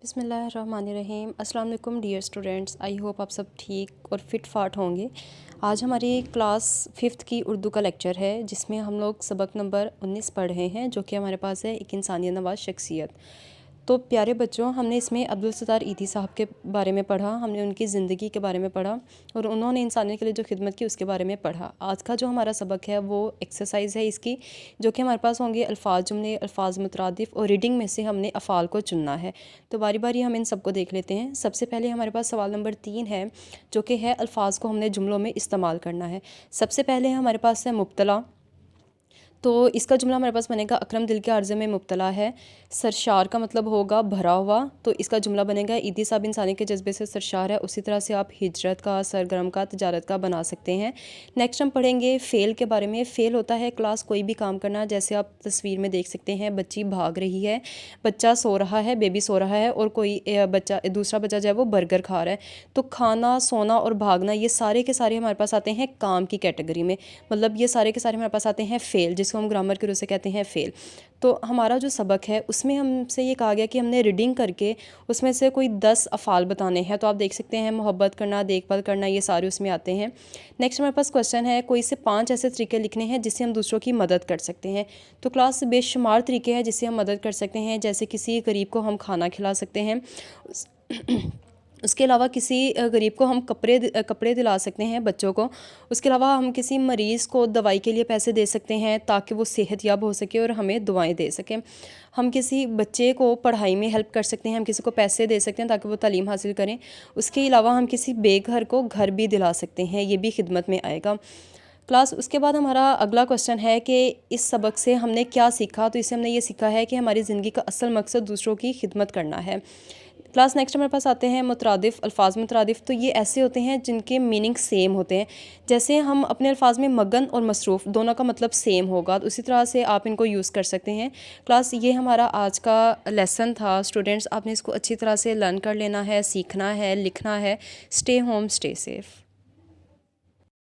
बिस्मिल्लाहिर्रहमानिर्रहीम। अस्सलाम वालेकुम डियर स्टूडेंट्स, आई होप आप सब ठीक और फिट फाट होंगे। आज हमारी क्लास 5th की उर्दू का लेक्चर है जिसमें हम लोग सबक नंबर 19 पढ़ रहे हैं, जो कि हमारे पास है एक इंसानियत नवाज शख्सियत। तो प्यारे बच्चों, हमने इसमें अब्दुल सत्तार ईदी साहब के बारे में पढ़ा, हमने उनकी ज़िंदगी के बारे में पढ़ा और उन्होंने इंसानियत के लिए जो खिदमत की उसके बारे में पढ़ा। आज का जो हमारा सबक है वो एक्सरसाइज है इसकी, जो कि हमारे पास होंगे अल्फाज जुमले, अल्फाज मुतरादिफ और रीडिंग में से हमने अफ़ाल को चुनना है। तो बारी बारी हम इन सबको देख लेते हैं। सबसे पहले हमारे पास सवाल नंबर 3 है, जो कि है अल्फाज को हमने जुमलों में इस्तेमाल करना है। सबसे पहले हमारे पास है मुब्तला। तो इसका जुमला हमारे पास बनेगा अकरम दिल के अर्ज़े में मुब्तला है। सरशार का मतलब होगा भरा हुआ, तो इसका जुमला बनेगा ईदी साहब इंसानी के जज्बे से सरशार है। उसी तरह से आप हिजरत का, सरगर्म का, तिजारत का बना सकते हैं। नेक्स्ट हम पढ़ेंगे फ़ेल के बारे में। फ़ेल होता है क्लास कोई भी काम करना, जैसे आप तस्वीर में देख सकते हैं बच्ची भाग रही है, बच्चा सो रहा है, बेबी सो रहा है और कोई दूसरा बच्चा जो है वो बर्गर खा रहा है। तो खाना, सोना और भागना ये सारे के सारे हमारे पास आते हैं काम की कैटेगरी में, मतलब ये सारे के सारे हमारे पास आते हैं फ़ेल, जिसको हम ग्रामर के रूप से कहते हैं फ़ेल। तो हमारा जो सबक है उसमें हमसे ये कहा गया कि हमने रीडिंग करके उसमें से कोई 10 अफ़ाल बताने हैं। तो आप देख सकते हैं मोहब्बत करना, देखभाल करना, ये सारे उसमें आते हैं। नेक्स्ट हमारे पास क्वेश्चन है, कोई से 5 ऐसे तरीके लिखने हैं जिससे हम दूसरों की मदद कर सकते हैं। तो क्लास बेशुमार तरीके हैं जिससे हम मदद कर सकते हैं, जैसे किसी गरीब को हम खाना खिला सकते हैं। उसके अलावा किसी गरीब को हम कपड़े दिला सकते हैं बच्चों को। उसके अलावा हम किसी मरीज़ को दवाई के लिए पैसे दे सकते हैं ताकि वो सेहतयाब हो सके और हमें दुआएं दे सकें। हम किसी बच्चे को पढ़ाई में हेल्प कर सकते हैं, हम किसी को पैसे दे सकते हैं ताकि वो तालीम हासिल करें। उसके अलावा हम किसी बेघर को घर भी दिला सकते हैं, ये भी खिदमत में आएगा। क्लास उसके बाद हमारा अगला क्वेश्चन है कि इस सबक से हमने क्या सीखा। तो इससे हमने ये सीखा है कि हमारी ज़िंदगी का असल मकसद दूसरों की खिदमत करना है। क्लास नेक्स्ट हमारे पास आते हैं मुतरादिफ, अल्फाज मुतरादिफ। तो ये ऐसे होते हैं जिनके मीनिंग सेम होते हैं। जैसे हम अपने अल्फाज में मगन और मसरूफ़ दोनों का मतलब सेम होगा, तो उसी तरह से आप इनको यूज़ कर सकते हैं। क्लास ये हमारा आज का लेसन था। स्टूडेंट्स, आपने इसको अच्छी तरह से लर्न कर लेना है, सीखना है, लिखना है। Stay home, stay safe.